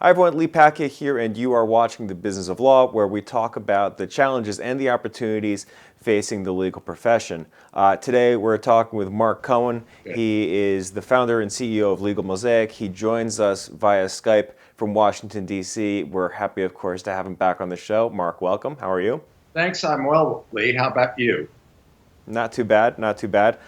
Hi everyone, Lee Packett here, and you are watching The Business of Law, where we talk about the challenges and the opportunities facing the legal profession. Today we're talking with Mark Cohen. He is the founder and CEO of Legal Mosaic. He joins us via Skype from Washington, D.C. We're happy, of course, to have him back on the show. Mark, welcome. How are you? Thanks, I'm well, Lee. How about you? Not too bad, not too bad.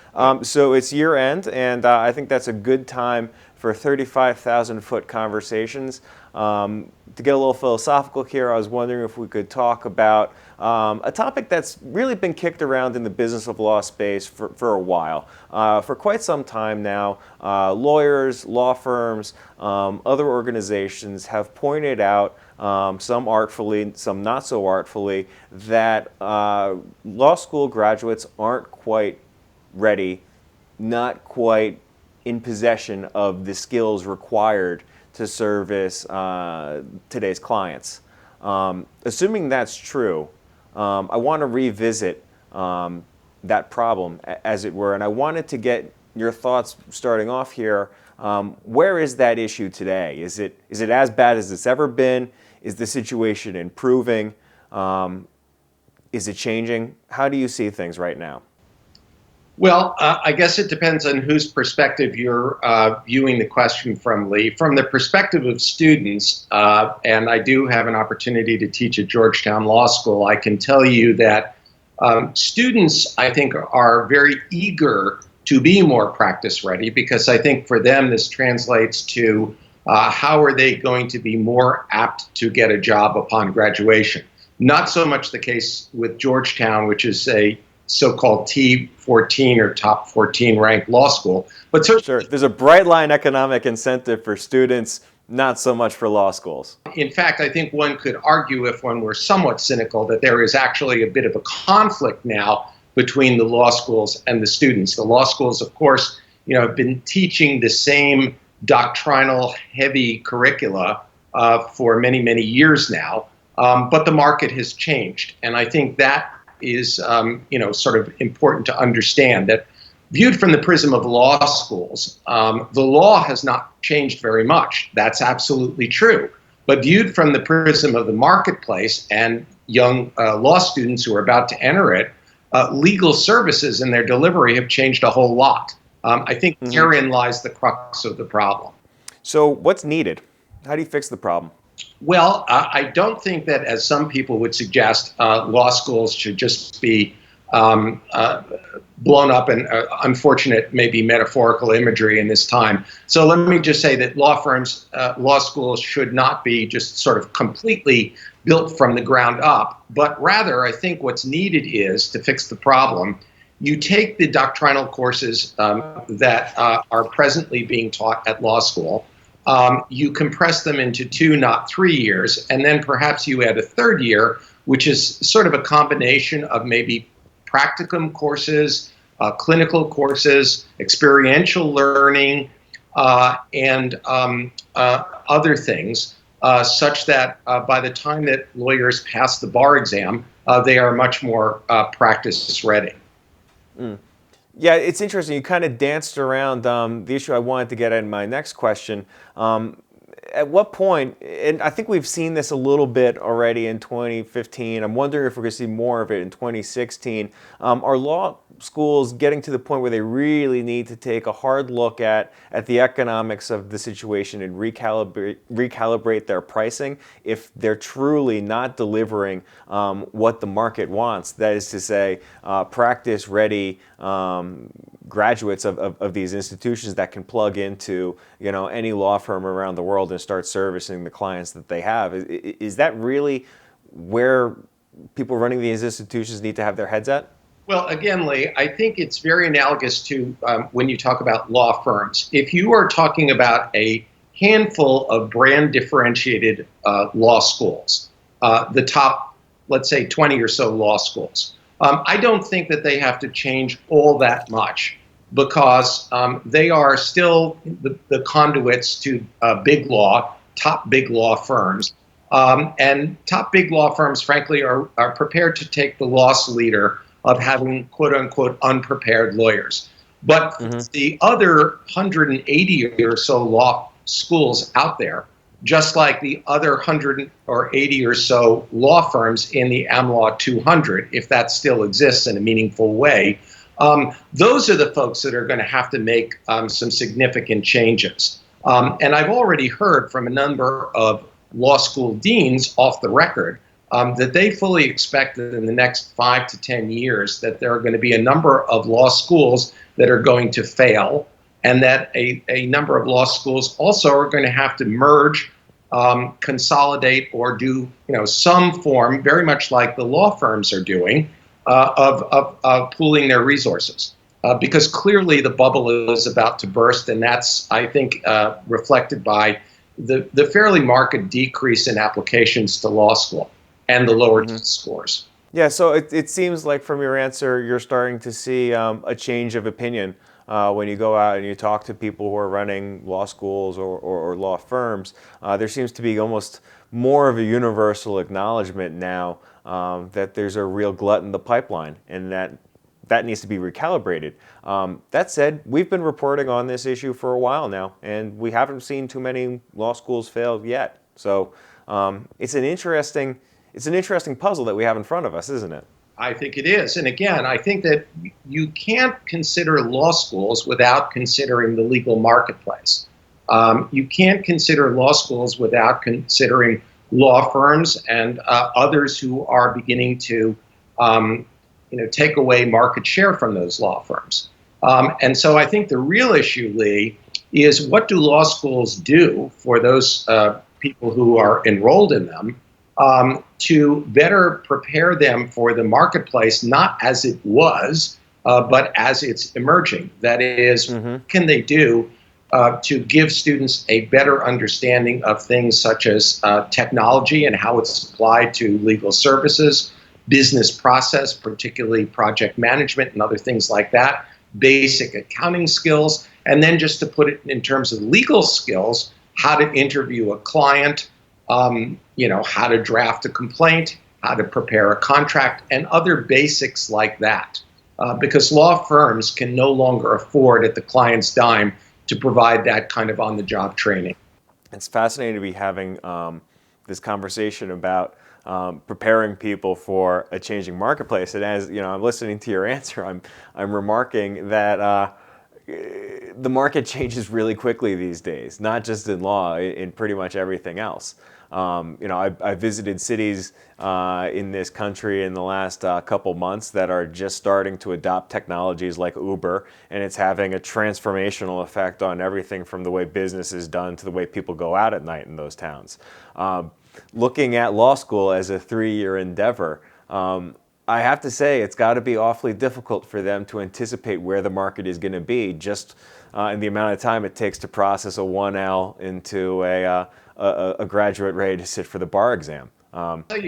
So it's year end, and I think that's a good time for 35,000-foot conversations. To get a little philosophical here, I was wondering if we could talk about a topic that's really been kicked around in the business of law space for a while. For quite some time now, lawyers, law firms, other organizations have pointed out, some artfully, some not so artfully, that law school graduates aren't quite ready, not quite in possession of the skills required to service today's clients. Assuming that's true, I want to revisit that problem, as it were, and I wanted to get your thoughts starting off here. Where is that issue today? Is it as bad as it's ever been? Is the situation improving? Is it changing? How do you see things right now? Well, I guess it depends on whose perspective you're viewing the question from, Lee. From the perspective of students, and I do have an opportunity to teach at Georgetown Law School, I can tell you that students, I think, are very eager to be more practice ready, because I think for them this translates to how are they going to be more apt to get a job upon graduation. Not so much the case with Georgetown, which is a so-called T14 or top 14 ranked law school. But certainly, sure, there's a bright line economic incentive for students, not so much for law schools. In fact, I think one could argue, if one were somewhat cynical, that there is actually a bit of a conflict now between the law schools and the students. The law schools, of course, have been teaching the same doctrinal heavy curricula for many, many years now, but the market has changed. And I think that is sort of important to understand, that viewed from the prism of law schools, the law has not changed very much. That's absolutely true. But viewed from the prism of the marketplace and young law students who are about to enter it, legal services and their delivery have changed a whole lot. I think therein lies the crux of the problem. So what's needed? How do you fix the problem? Well, I don't think that, as some people would suggest, law schools should just be blown up in unfortunate, maybe metaphorical imagery in this time. So let me just say that law firms, law schools should not be just sort of completely built from the ground up, but rather I think what's needed is, to fix the problem, you take the doctrinal courses that are presently being taught at law school, you compress them into 2, not 3 years, and then perhaps you add a third year, which is sort of a combination of maybe practicum courses, clinical courses, experiential learning, and other things, such that by the time that lawyers pass the bar exam, they are much more practice ready. Yeah, it's interesting. You kind of danced around the issue I wanted to get at in my next question. At what point, and I think we've seen this a little bit already in 2015, I'm wondering if we're going to see more of it in 2016, are law schools getting to the point where they really need to take a hard look at the economics of the situation and recalibrate their pricing if they're truly not delivering what the market wants? That is to say, practice-ready graduates of these institutions that can plug into any law firm around the world and start servicing the clients that they have. Is that really where people running these institutions need to have their heads at? Well, again, Lee, I think it's very analogous to when you talk about law firms. If you are talking about a handful of brand differentiated law schools, the top, let's say, 20 or so law schools, I don't think that they have to change all that much, because they are still the conduits to big law, top big law firms. And top big law firms, frankly, are prepared to take the loss leader of having quote unquote unprepared lawyers. But the other 180 or so law schools out there, just like the other 180 or so law firms in the AmLaw 200, if that still exists in a meaningful way. Those are the folks that are going to have to make some significant changes. And I've already heard from a number of law school deans off the record that they fully expect that in the next 5 to 10 years that there are going to be a number of law schools that are going to fail, and that a number of law schools also are going to have to merge, consolidate, or do some form, very much like the law firms are doing, of pooling their resources. Because clearly the bubble is about to burst, and that's, I think, reflected by the fairly marked decrease in applications to law school and the lower test scores. Yeah, so it seems like from your answer, you're starting to see a change of opinion when you go out and you talk to people who are running law schools or law firms. There seems to be almost more of a universal acknowledgement now that there's a real glut in the pipeline, and that needs to be recalibrated. That said, we've been reporting on this issue for a while now, and we haven't seen too many law schools fail yet. So it's an interesting puzzle that we have in front of us, isn't it? I think it is. And again, I think that you can't consider law schools without considering the legal marketplace. You can't consider law schools without considering law firms and others who are beginning to take away market share from those law firms. And so I think the real issue, Lee, is what do law schools do for those people who are enrolled in them to better prepare them for the marketplace, not as it was, but as it's emerging. That is, what can they do to give students a better understanding of things such as technology and how it's applied to legal services, business process, particularly project management and other things like that, basic accounting skills, and then just to put it in terms of legal skills, how to interview a client, how to draft a complaint, how to prepare a contract, and other basics like that. Because law firms can no longer afford at the client's dime to provide that kind of on-the-job training. It's fascinating to be having this conversation about preparing people for a changing marketplace. And as I'm listening to your answer, I'm remarking that the market changes really quickly these days, not just in law, in pretty much everything else. I visited cities in this country in the last couple months that are just starting to adopt technologies like Uber, and it's having a transformational effect on everything from the way business is done to the way people go out at night in those towns. Looking at law school as a 3-year endeavor, I have to say it's got to be awfully difficult for them to anticipate where the market is going to be just in the amount of time it takes to process a 1L into a graduate ready to sit for the bar exam. I'll tell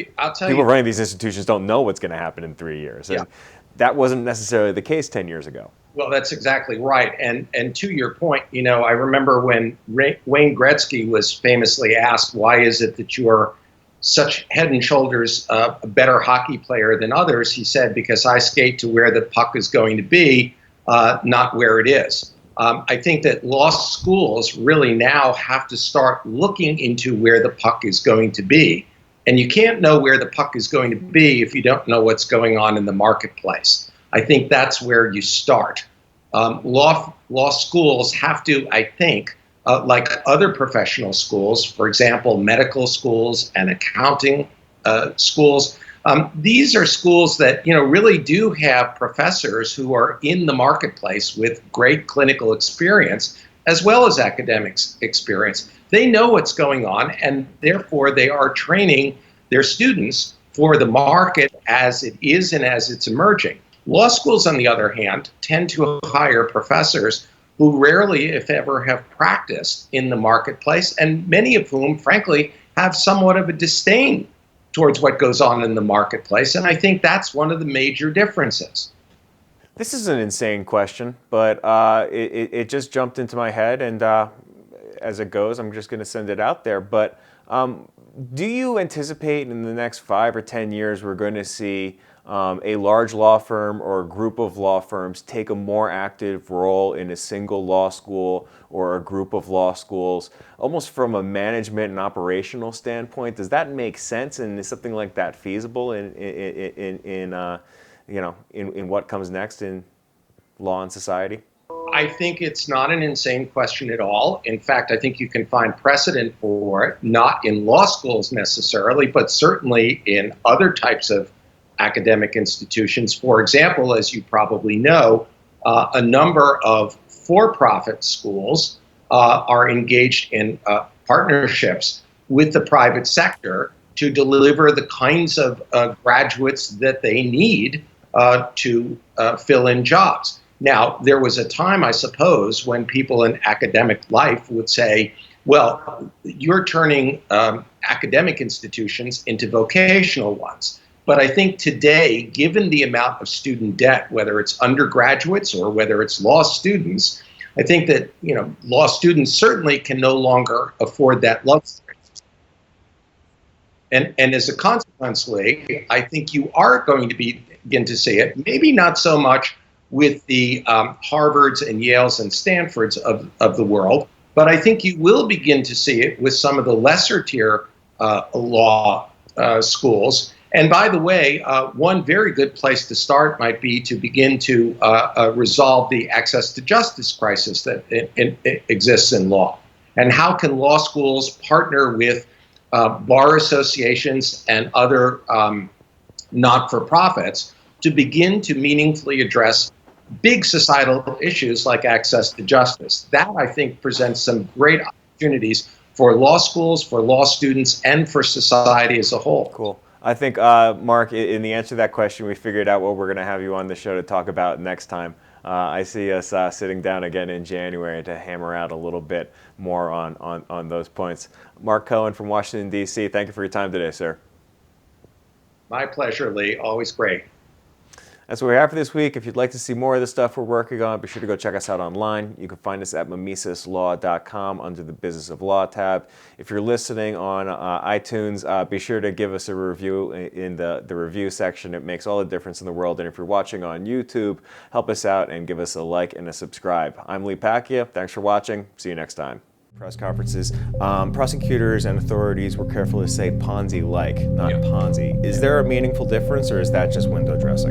People you, running these institutions don't know what's going to happen in 3 years. Yeah. And that wasn't necessarily the case 10 years ago. Well, that's exactly right. And to your point, I remember when Wayne Gretzky was famously asked, why is it that you are such head and shoulders a better hockey player than others? He said, because I skate to where the puck is going to be, not where it is. I think that law schools really now have to start looking into where the puck is going to be. And you can't know where the puck is going to be if you don't know what's going on in the marketplace. I think that's where you start. Law schools have to, I think, like other professional schools, for example, medical schools and accounting schools, these are schools that really do have professors who are in the marketplace with great clinical experience as well as academics experience. They know what's going on, and therefore they are training their students for the market as it is and as it's emerging. Law schools, on the other hand, tend to hire professors who rarely, if ever, have practiced in the marketplace, and many of whom, frankly, have somewhat of a disdain towards what goes on in the marketplace. And I think that's one of the major differences. This is an insane question, but it just jumped into my head, and as it goes, I'm just going to send it out there. But do you anticipate in the next 5 or 10 years we're going to see a large law firm or a group of law firms take a more active role in a single law school or a group of law schools, almost from a management and operational standpoint? Does that make sense, and is something like that feasible in what comes next in law and society? I think it's not an insane question at all. In fact, I think you can find precedent for it, not in law schools necessarily, but certainly in other types of academic institutions. For example, as you probably know, a number of for-profit schools are engaged in partnerships with the private sector to deliver the kinds of graduates that they need to fill in jobs. Now, there was a time, I suppose, when people in academic life would say, well, you're turning academic institutions into vocational ones. But I think today, given the amount of student debt, whether it's undergraduates or whether it's law students, I think that law students certainly can no longer afford that luxury. And as a consequence, I think you are going to begin to see it, maybe not so much with the Harvards and Yales and Stanfords of the world, but I think you will begin to see it with some of the lesser tier law schools. And by the way, one very good place to start might be to begin to resolve the access to justice crisis that exists in law. And how can law schools partner with bar associations and other not-for-profits to begin to meaningfully address big societal issues like access to justice? That, I think, presents some great opportunities for law schools, for law students, and for society as a whole. Cool. I think, Mark, in the answer to that question, we figured out what we're going to have you on the show to talk about next time. I see us sitting down again in January to hammer out a little bit more on those points. Mark Cohen from Washington, D.C., thank you for your time today, sir. My pleasure, Lee. Always great. That's what we have for this week. If you'd like to see more of the stuff we're working on, be sure to go check us out online. You can find us at mimesislaw.com under the Business of Law tab. If you're listening on iTunes, be sure to give us a review in the review section. It makes all the difference in the world. And if you're watching on YouTube, help us out and give us a like and a subscribe. I'm Lee Packia. Thanks for watching. See you next time. Press conferences, prosecutors and authorities were careful to say Ponzi-like, not Ponzi. Is there a meaningful difference, or is that just window dressing?